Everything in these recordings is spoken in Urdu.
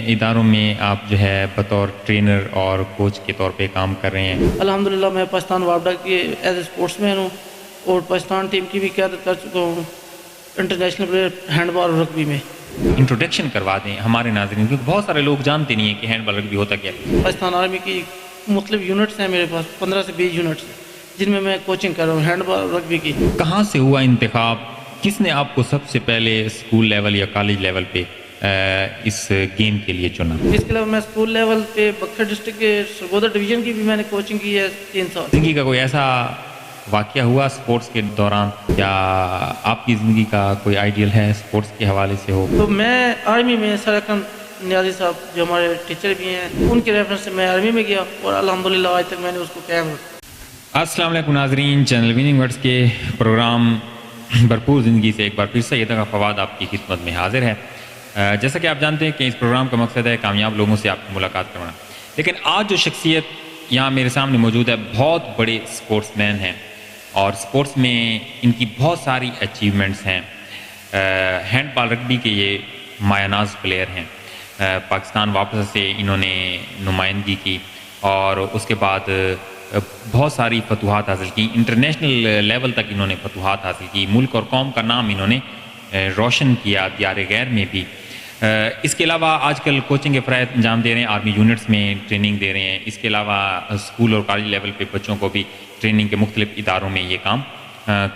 اداروں میں آپ جو ہے بطور ٹرینر اور کوچ کے طور پہ کام کر رہے ہیں؟ الحمدللہ میں پاکستان وابڈا کی ایز اے اسپورٹس مین ہوں اور پاکستان ٹیم کی بھی قیادت کر چکا ہوں انٹرنیشنل پلیئر ہینڈ بال اور رگبی میں۔ انٹروڈکشن کروا دیں ہمارے ناظرین، کیونکہ بہت سارے لوگ جانتے نہیں ہیں کہ ہینڈ بال رگبی ہوتا کیا ہے۔ پاکستان آرمی کی مختلف یونٹس ہیں میرے پاس، 15 سے 20 یونٹس ہیں جن میں کوچنگ کر رہا ہوں ہینڈ بال اور رگبی کی۔ کہاں سے ہوا انتخاب؟ کس نے آپ کو سب سے پہلے اسکول لیول یا کالج لیول پہ اس گیم کے لیے چنا؟ اس کے علاوہ میں اسکول لیول پہ بکھر ڈسٹرکٹ کے سرگودا ڈویژن کی بھی میں نے کوچنگ کی ہے 3 سال۔ زندگی کا کوئی ایسا واقعہ ہوا سپورٹس کے دوران، یا آپ کی زندگی کا کوئی آئیڈیل ہے سپورٹس کے حوالے سے ہو؟ تو میں آرمی میں سر اکرم نیازی صاحب جو ہمارے ٹیچر بھی ہیں، ان کے ریفرنس سے میں آرمی میں گیا اور الحمدللہ آج تک میں نے اس کو قائم رکھا۔ السلام علیکم ناظرین، چینل وننگ ورڈز کے پروگرام بھرپور زندگی سے ایک بار پھر سید کا فواد آپ کی خدمت میں حاضر ہے۔ جیسا کہ آپ جانتے ہیں کہ اس پروگرام کا مقصد ہے کامیاب لوگوں سے آپ کی ملاقات کروانا، لیکن آج جو شخصیت یہاں میرے سامنے موجود ہے بہت بڑے سپورٹس مین ہیں اور سپورٹس میں ان کی بہت ساری اچیومنٹس ہیں۔ ہینڈ بال رگبی کے یہ مایہ ناز پلیئر ہیں۔ پاکستان واپس سے انہوں نے نمائندگی کی اور اس کے بعد بہت ساری فتوحات حاصل کی، انٹرنیشنل لیول تک انہوں نے فتوحات حاصل کی، ملک اور قوم کا نام انہوں نے روشن کیا دیار غیر میں بھی۔ اس کے علاوہ آج کل کوچنگ کے فرائض انجام دے رہے ہیں، آرمی یونٹس میں ٹریننگ دے رہے ہیں۔ اس کے علاوہ اسکول اور کالج لیول پہ بچوں کو بھی ٹریننگ کے مختلف اداروں میں یہ کام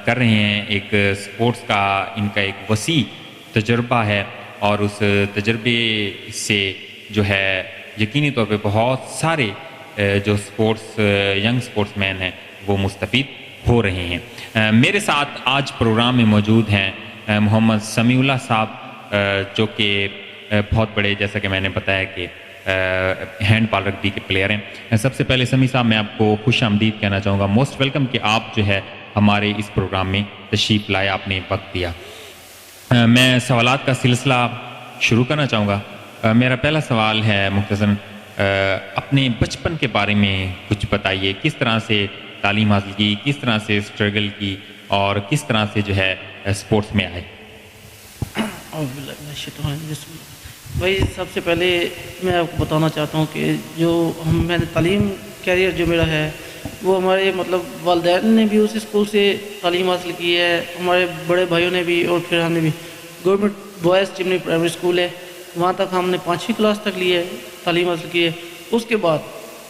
کر رہے ہیں۔ ایک سپورٹس کا ان کا ایک وسیع تجربہ ہے اور اس تجربے سے جو ہے یقینی طور پہ بہت سارے جو سپورٹس ینگ سپورٹس مین ہیں وہ مستفید ہو رہے ہیں۔ میرے ساتھ آج پروگرام میں موجود ہیں محمد سمیع اللہ صاحب، جو کہ بہت بڑے، جیسا کہ میں نے بتایا کہ ہینڈ بال رگبی کے پلیئر ہیں۔ سب سے پہلے سمیع صاحب میں آپ کو خوش آمدید کہنا چاہوں گا، موسٹ ویلکم کہ آپ جو ہے ہمارے اس پروگرام میں تشریف لائے، آپ نے وقت دیا۔ میں سوالات کا سلسلہ شروع کرنا چاہوں گا۔ میرا پہلا سوال ہے مختصراً اپنے بچپن کے بارے میں کچھ بتائیے، کس طرح سے تعلیم حاصل کی، کس طرح سے اسٹرگل کی اور کس طرح سے جو ہے اسپورٹس میں آئے؟ بھائی سب سے پہلے میں آپ کو بتانا چاہتا ہوں کہ جو میں نے تعلیم کیریئر جو میرا ہے وہ ہمارے والدین نے بھی اس اسکول سے تعلیم حاصل کی ہے، ہمارے بڑے بھائیوں نے بھی، اور پھر ہم نے بھی گورنمنٹ بوائز چمنی پرائمری اسکول ہے، وہاں تک ہم نے 5ویں کلاس تک لی ہے، تعلیم حاصل کی ہے۔ اس کے بعد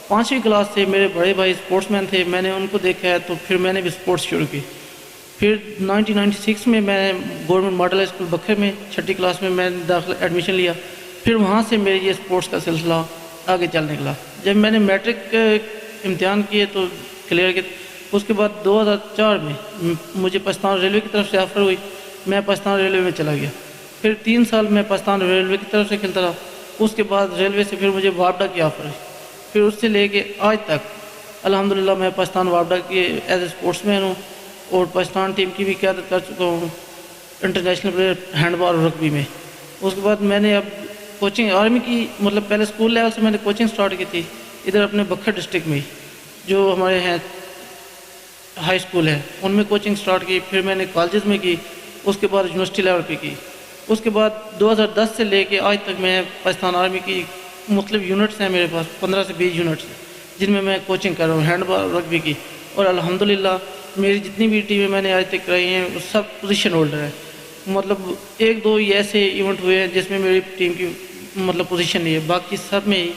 5ویں کلاس سے میرے بڑے بھائی اسپورٹس مین تھے، میں نے ان کو دیکھا ہے تو پھر میں نے بھی اسپورٹس شروع کی۔ پھر 1996 میں نے گورنمنٹ ماڈل ہائی اسکول بکھر میں 6ٹھی کلاس میں نے داخلہ ایڈمیشن لیا۔ پھر وہاں سے میرے یہ اسپورٹس کا سلسلہ آگے چل نکلا۔ جب میں نے میٹرک امتحان کیے تو کلیئر کیے، اس کے بعد 2004 میں مجھے پاکستان ریلوے کی طرف سے آفر ہوئی، میں پاکستان ریلوے میں چلا گیا۔ پھر 3 سال میں پاکستان ریلوے کی طرف سے کھیلتا رہا۔ اس کے بعد ریلوے سے پھر مجھے وابڈا کی آفر ہوئی، پھر اس سے لے کے آج تک الحمدللہ میں پاکستان وابڈا کی ایز اے اسپورٹس مین ہوں اور پاکستان ٹیم کی بھی قیادت کر چکا ہوں انٹرنیشنل پلیئر ہینڈ بال اور رگبی میں۔ اس کے بعد میں نے اب کوچنگ آرمی کی پہلے اسکول لیول سے میں نے کوچنگ سٹارٹ کی تھی ادھر اپنے بکھر ڈسٹرکٹ میں، جو ہمارے ہیں ہائی اسکول ہے ان میں کوچنگ سٹارٹ کی۔ پھر میں نے کالجز میں کی، اس کے بعد یونیورسٹی لیول پہ کی۔ اس کے بعد 2010 سے لے کے آج تک میں پاکستان آرمی کی مختلف یونٹس ہیں میرے پاس، 15 سے 20 یونٹس ہیں جن میں کوچنگ کر رہا ہوں ہینڈ بال رگبی کی، اور الحمدللہ میری جتنی بھی ٹیمیں میں نے آج تک کرائی ہیں وہ سب پوزیشن ہولڈر ہیں۔ 1-2 ایسے ایونٹ ہوئے ہیں جس میں میری ٹیم کی پوزیشن نہیں ہے، باقی سب میں ہی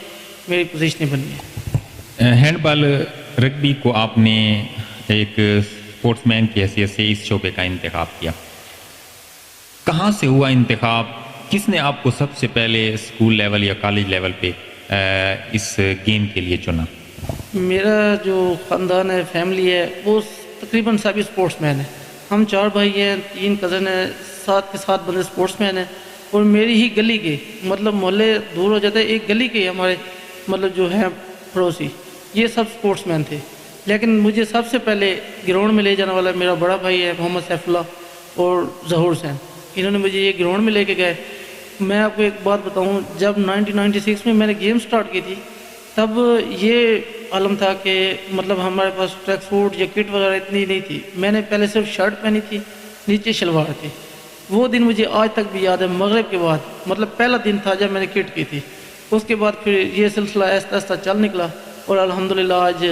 میری پوزیشنیں بنی ہیں۔ ہینڈ بال رگبی کو آپ نے ایک اسپورٹس مین کی حیثیت سے اس شعبے کا انتخاب کیا، کہاں سے ہوا انتخاب؟ کس نے آپ کو سب سے پہلے اسکول لیول یا کالج لیول پہ اس گیم کے لیے چنا؟ میرا جو خاندان ہے، فیملی ہے، وہ تقریباً سبھی اسپورٹس مین ہیں۔ ہم 4 بھائی ہیں، 3 کزن ہیں، 7 کے 7 بندے اسپورٹس مین ہیں، اور میری ہی گلی کے محلے دور ہو جاتے ہیں، ایک گلی کے ہمارے جو ہیں پڑوسی، یہ سب اسپورٹس مین تھے۔ لیکن مجھے سب سے پہلے گراؤنڈ میں لے جانے والا میرا بڑا بھائی ہے محمد سیف اللہ اور ظہور حسین، انہوں نے مجھے یہ گراؤنڈ میں لے کے گئے۔ میں آپ کو ایک بات بتاؤں، جب 1996 میں نے گیم سٹارٹ کی تھی تب یہ عالم تھا کہ ہمارے پاس ٹریک سوٹ یا کٹ وغیرہ اتنی نہیں تھی، میں نے پہلے صرف شرٹ پہنی تھی، نیچے شلوار تھی۔ وہ دن مجھے آج تک بھی یاد ہے، مغرب کے بعد پہلا دن تھا جب میں نے کٹ کی تھی، اس کے بعد پھر یہ سلسلہ آہستہ آہستہ چل نکلا اور الحمدللہ آج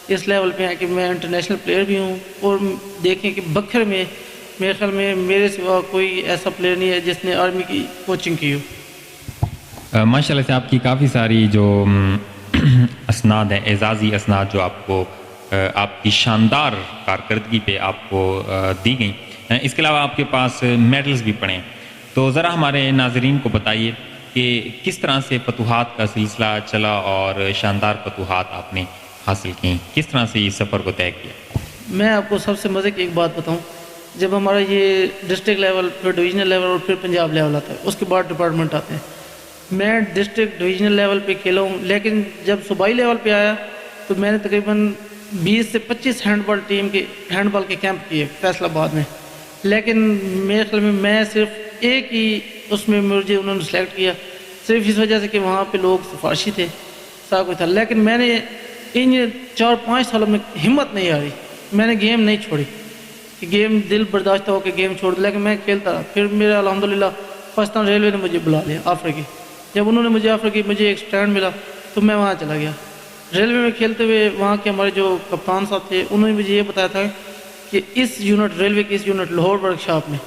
اس لیول پہ ہے کہ میں انٹرنیشنل پلیئر بھی ہوں. اور دیکھیں کہ بکھر میں میرے خیال میں میرے سوا کوئی ایسا پلیئر نہیں ہے جس نے آرمی کی کوچنگ کی ہو. ماشاء اللہ سے آپ کی کافی ساری جو اسناد ہیں، اعزازی اسناد جو آپ کو آپ کی شاندار کارکردگی پہ آپ کو دی گئیں. اس کے علاوہ آپ کے پاس میڈلز بھی پڑے ہیں. تو ذرا ہمارے ناظرین کو بتائیے کہ کس طرح سے فتوحات کا سلسلہ چلا اور شاندار فتوحات آپ نے حاصل کی، کس طرح سے اس سفر کو طے کیا؟ میں آپ کو سب سے مزے کی ایک بات بتاؤں. جب ہمارا یہ ڈسٹرکٹ لیول، پھر ڈویژنل لیول اور پھر پنجاب لیول آتا ہے، اس کے بعد ڈپارٹمنٹ آتے ہیں. میں ڈسٹرکٹ ڈویژنل لیول پہ کھیلا ہوں، لیکن جب صوبائی لیول پہ آیا تو میں نے تقریباً 20 سے 25 ہینڈ بال کے کیمپ کیے فیصل آباد میں. لیکن میرے خیال میں صرف ایک ہی اس میں مجھے انہوں نے سلیکٹ کیا، صرف اس وجہ سے کہ وہاں پہ لوگ سفارشی تھے، سب کچھ تھا. لیکن میں نے ان 4-5 سالوں میں ہمت نہیں آ رہی، میں نے گیم نہیں چھوڑی کہ گیم دل برداشتہ ہو کے گیم چھوڑ دیا، لیکن میں کھیلتا رہا. پھر میرا الحمدللہ پاکستان ریلوے نے مجھے بلا لیا آفر کی. جب انہوں نے مجھے آفر کی، مجھے ایک سٹینڈ ملا تو میں وہاں چلا گیا. ریلوے میں کھیلتے ہوئے وہاں کے ہمارے جو کپتان صاحب تھے انہوں نے مجھے یہ بتایا تھا کہ اس یونٹ ریلوے کی اس یونٹ لاہور ورک شاپ میں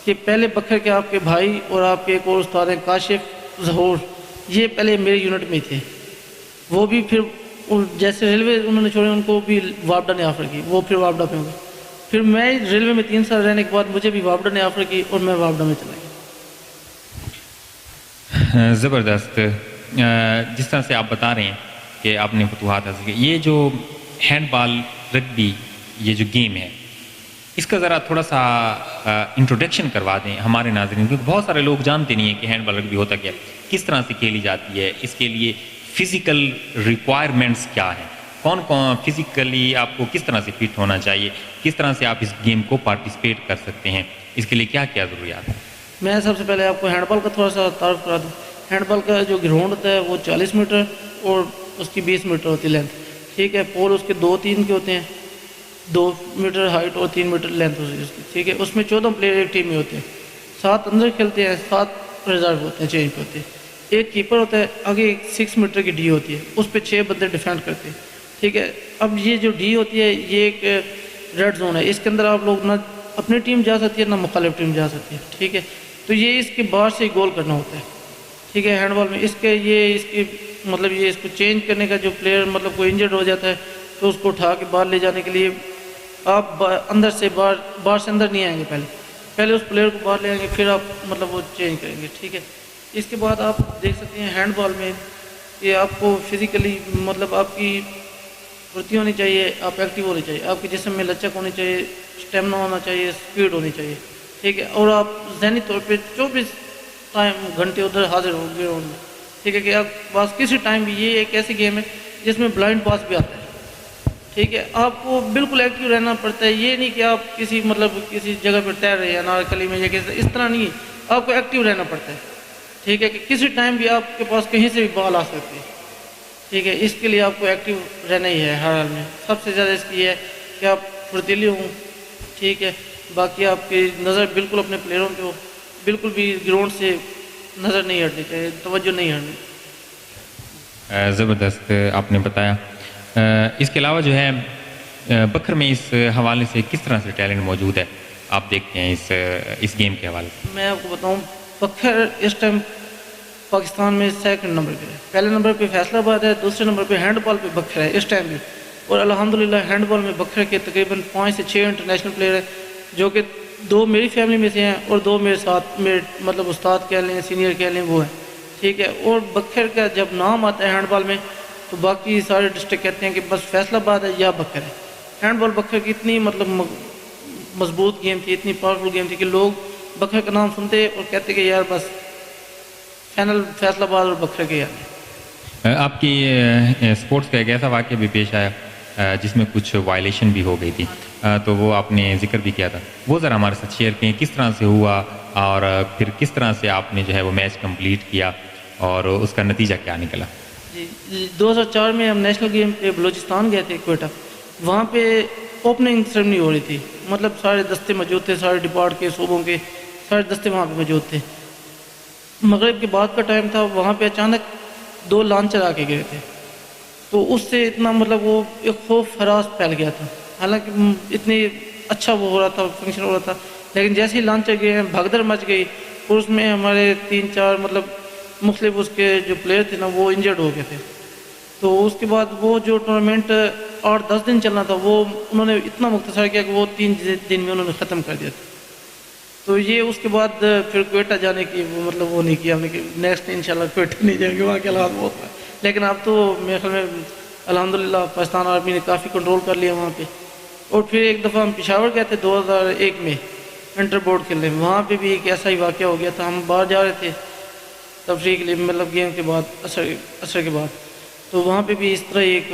کہ پہلے بکھر کے آپ کے بھائی اور آپ کے ایک اور استاد ہیں کاشف ظہور، یہ پہلے میرے یونٹ میں تھے. وہ بھی پھر جیسے ریلوے انہوں نے چھوڑے، ان کو بھی وابڈا نے آفر کی، وہ پھر وابڈا پہ ہوں گے. پھر میں ریلوے میں 3 سال رہنے کے بعد مجھے بھی وابڈا نے آفر کی اور میں وابڈا میں چلا گیا. زبردست. جس طرح سے آپ بتا رہے ہیں کہ آپ نے فتوحات حاصل کی، یہ جو ہینڈ بال رگبی یہ جو گیم ہے، اس کا ذرا تھوڑا سا انٹروڈکشن کروا دیں ہمارے ناظرین، کیونکہ بہت سارے لوگ جانتے نہیں ہیں کہ ہینڈ بال رگبی ہوتا کیا، کس طرح سے کھیلی جاتی ہے، اس کے لیے فزیکل ریکوائرمنٹس کیا ہیں، کون فزیکلی آپ کو کس طرح سے فٹ ہونا چاہیے، کس طرح سے آپ اس گیم کو پارٹیسپیٹ کر سکتے ہیں، اس کے لیے کیا کیا ضروریات ہیں؟ میں سب سے پہلے آپ کو ہینڈ بال کا تھوڑا سا تعارف کرا دوں. ہینڈ بال کا جو گراؤنڈ ہوتا ہے وہ 40 میٹر اور اس کی 20 میٹر ہوتی ہے لینتھ. ٹھیک ہے. پول اس کے 2-3 کے ہوتے ہیں، 2 میٹر ہائٹ اور 3 میٹر لینتھ ہوتی ہے اس کی. ٹھیک ہے. اس میں 14 پلیئر ایک ٹیم میں ہوتے ہیں، 7 اندر کھیلتے ہیں، 7 ریزرو ہوتے ہیں، چینج پہ ہوتے ہیں. ایک کیپر ہوتا ہے، آگے ایک 6 میٹر کی ڈی ہوتی ہے، اس پہ 6 بندے ڈیفینڈ کرتے ہیں. ٹھیک ہے. اب یہ جو ڈی ہوتی ہے یہ ایک ریڈ زون ہے، اس کے اندر آپ لوگ نہ اپنی ٹیم جا سکتی ہے نہ مخالف ٹیم جا سکتی ہے. ٹھیک ہے. تو یہ اس کے باہر سے گول کرنا ہوتا ہے. ٹھیک ہے. ہینڈ بال میں اس کی مطلب یہ اس کو چینج کرنے کا، جو پلیئر مطلب کوئی انجرڈ ہو جاتا ہے تو اس کو اٹھا کے باہر لے جانے کے لیے آپ اندر سے باہر سے اندر نہیں آئیں گے، پہلے اس پلیئر کو باہر لے آئیں گے، پھر آپ مطلب وہ چینج کریں گے. ٹھیک ہے. اس کے بعد آپ دیکھ سکتے ہیں ہینڈ بال میں کہ آپ کو فزیکلی مطلب آپ کی پھرتی ہونی چاہیے، آپ ایکٹیو ہونے چاہیے، آپ کے جسم میں لچک ہونی چاہیے، اسٹیمنا ہونا چاہیے، اسپیڈ ہونی چاہیے. ٹھیک ہے. اور آپ ذہنی طور پہ 24 گھنٹے ادھر حاضر ہوں گے گراؤنڈ میں. ٹھیک ہے. کہ آپ پاس کسی ٹائم بھی، یہ ایک ایسی گیم ہے جس میں بلائنڈ پاس بھی آتا ہے. ٹھیک ہے. آپ کو بالکل ایکٹیو رہنا پڑتا ہے. یہ نہیں کہ آپ کسی جگہ پہ تیر رہے ہیں انارکلی میں یا اس طرح نہیں، آپ کو ایکٹیو رہنا پڑتا ہے. ٹھیک ہے. کہ کسی ٹائم بھی آپ کے پاس کہیں سے بھی بال آ سکتی ہے. ٹھیک ہے. اس کے لیے آپ کو ایکٹیو رہنا ہی ہے ہر حال میں. سب سے زیادہ اس کی ہے کہ آپ پھرتیلی ہوں. ٹھیک ہے. باقی آپ کی نظر بالکل اپنے پلیئروں پہ ہو، بالکل بھی گراؤنڈ سے نظر نہیں ہٹنی چاہیے، توجہ نہیں ہٹنی. زبردست آپ نے بتایا. اس کے علاوہ جو ہے بکھر میں اس حوالے سے کس طرح سے ٹیلنٹ موجود ہے آپ دیکھتے ہیں اس گیم کے حوالے سے؟ میں آپ کو بتاؤں، بکھر اس ٹائم پاکستان میں 2nd نمبر پہ ہے. پہلے نمبر پہ فیصل آباد ہے، دوسرے نمبر پہ ہینڈ بال پہ بکھر ہے اس ٹائم بھی. اور الحمدللہ ہینڈ بال میں بکھر کے تقریباً 5 سے 6 انٹرنیشنل پلیئر ہیں، جو کہ 2 میری فیملی میں سے ہیں اور 2 میرے ساتھ میرے مطلب استاد کہہ لیں، سینئر کہہ لیں، وہ ہیں. ٹھیک ہے. اور بکھر کا جب نام آتا ہے ہینڈ بال میں تو باقی سارے ڈسٹرکٹ کہتے ہیں کہ بس فیصل آباد ہے یا بکھر ہے. ہینڈ بال بکھر کی اتنی مطلب مضبوط گیم تھی، اتنی پاورفل گیم تھی کہ لوگ بکھر کا نام سنتے اور کہتے کہ یار بس فائنل فیصل آباد اور بکھر کے یار. آپ کی اسپورٹس کا ایک ایسا واقعہ بھی پیش آیا جس میں کچھ وائلیشن بھی ہو گئی تھی، تو وہ آپ نے ذکر بھی کیا تھا، وہ ذرا ہمارے ساتھ شیئر کریں کس طرح سے ہوا اور پھر کس طرح سے آپ نے جو ہے وہ میچ کمپلیٹ کیا اور اس کا نتیجہ کیا نکلا؟ جی 2004 میں ہم نیشنل گیم پہ بلوچستان گئے تھے، کوئٹہ. وہاں پہ اوپننگ سیرمنی ہو رہی تھی، مطلب سارے دستے موجود تھے، سارے ڈپارٹ کے صوبوں کے سارے دستے وہاں پہ موجود تھے. مغرب کے بعد کا ٹائم تھا، وہاں پہ اچانک 2 لانچر آ کے گئے تھے، تو اس سے اتنا مطلب وہ ایک خوف ہراس پھیل گیا تھا، حالانکہ اتنی اچھا وہ ہو رہا تھا، فنکشن ہو رہا تھا، لیکن جیسے ہی لانچر گئے ہیں بھگدڑ مچ گئی، اور اس میں ہمارے 3-4 مطلب مختلف اس کے جو پلیئر تھے نا وہ انجرڈ ہو گئے تھے. تو اس کے بعد وہ جو ٹورنامنٹ 8-10 دن چلنا تھا وہ انہوں نے اتنا مختصر کیا کہ وہ 3 دن میں انہوں نے ختم کر دیا تھا. تو یہ اس کے بعد پھر کوئٹہ جانے کی وہ مطلب وہ نہیں کیا ہم نے کہ نیکسٹ انشاءاللہ کوئٹہ نہیں جائیں گے، وہاں کے حالات بہت ہیں. لیکن اب تو میرے خیال میں الحمدللہ پاکستان آرمی نے کافی کنٹرول کر لیا وہاں پہ. اور پھر ایک دفعہ ہم پشاور گئے تھے 2001 میں انٹر بورڈ کھیلنے، وہاں پہ بھی ایک ایسا ہی واقعہ ہو گیا تھا. ہم باہر جا رہے تھے تفریح کے لیے، مطلب گیم کے بعد عصر کے بعد، تو وہاں پہ بھی اس طرح ایک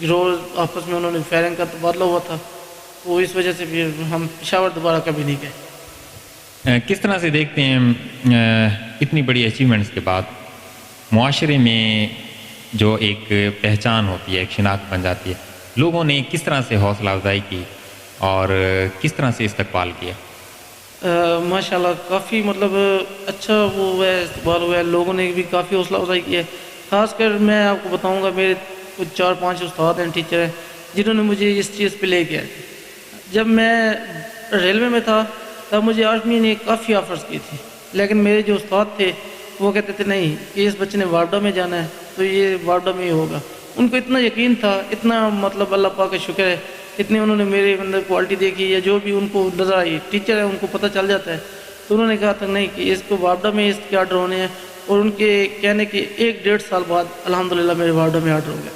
گروہ آپس میں انہوں نے فائرنگ کا تبادلہ ہوا تھا. تو اس وجہ سے پھر ہم پشاور دوبارہ کبھی نہیں گئے. کس طرح سے دیکھتے ہیں اتنی بڑی اچیومنٹس کے بعد معاشرے میں جو ایک پہچان ہوتی ہے، ایک شناخت بن جاتی ہے، لوگوں نے کس طرح سے حوصلہ افزائی کی اور کس طرح سے استقبال کیا؟ ماشاءاللہ کافی مطلب اچھا وہ ہوا ہے، استقبال ہوا ہے، لوگوں نے بھی کافی حوصلہ افزائی کی ہے. خاص کر میں آپ کو بتاؤں گا، میرے کچھ 4-5 استاد ہیں، ٹیچر ہیں، جنہوں نے مجھے اس چیز پہ لے کے آئے. جب میں ریلوے میں تھا تب مجھے آرمی نے کافی آفرز کی تھی، لیکن میرے جو استاد تھے وہ کہتے تھے نہیں کہ اس بچے نے وارڈا میں جانا ہے تو یہ وارڈا میں ہی ہوگا. ان کو اتنا یقین تھا، اتنا مطلب اللہ پاک کا شکر ہے، اتنے انہوں نے میرے اندر کوالٹی دیکھی یا جو بھی ان کو نظر آئی. ٹیچر ہے ان کو پتہ چل جاتا ہے، تو انہوں نے کہا تھا نہیں کہ اس کو وارڈا میں اس کے آرڈر ہونے ہیں. اور ان کے کہنے کے 1-1.5 سال بعد الحمدللہ میرے وارڈا میں آرڈر ہو گیا.